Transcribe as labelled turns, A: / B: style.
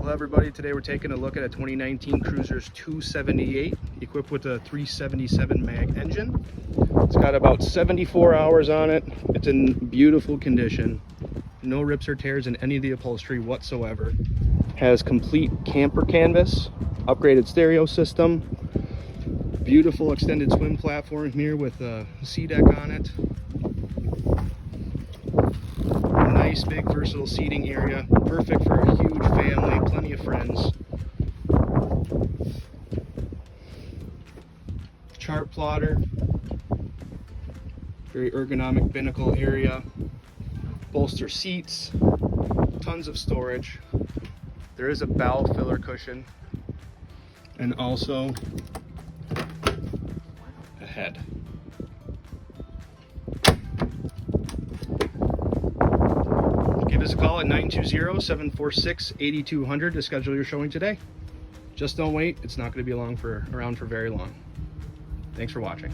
A: Hello everybody, today we're taking a look at a 2019 Cruiser's 278 equipped with a 377 mag engine. It's got about 74 hours on it. It's in beautiful condition. No rips or tears in any of the upholstery whatsoever. Has complete camper canvas, upgraded stereo system, beautiful extended swim platform here with a sea deck on it. Nice big versatile seating area, perfect for a huge family, plenty of friends. Chart plotter, very ergonomic binnacle area, bolster seats, tons of storage. There is a bow filler cushion and also a head. Give us a call at 920-746-8200 to schedule your showing today. Just don't wait, it's not going to be around for very long. Thanks for watching.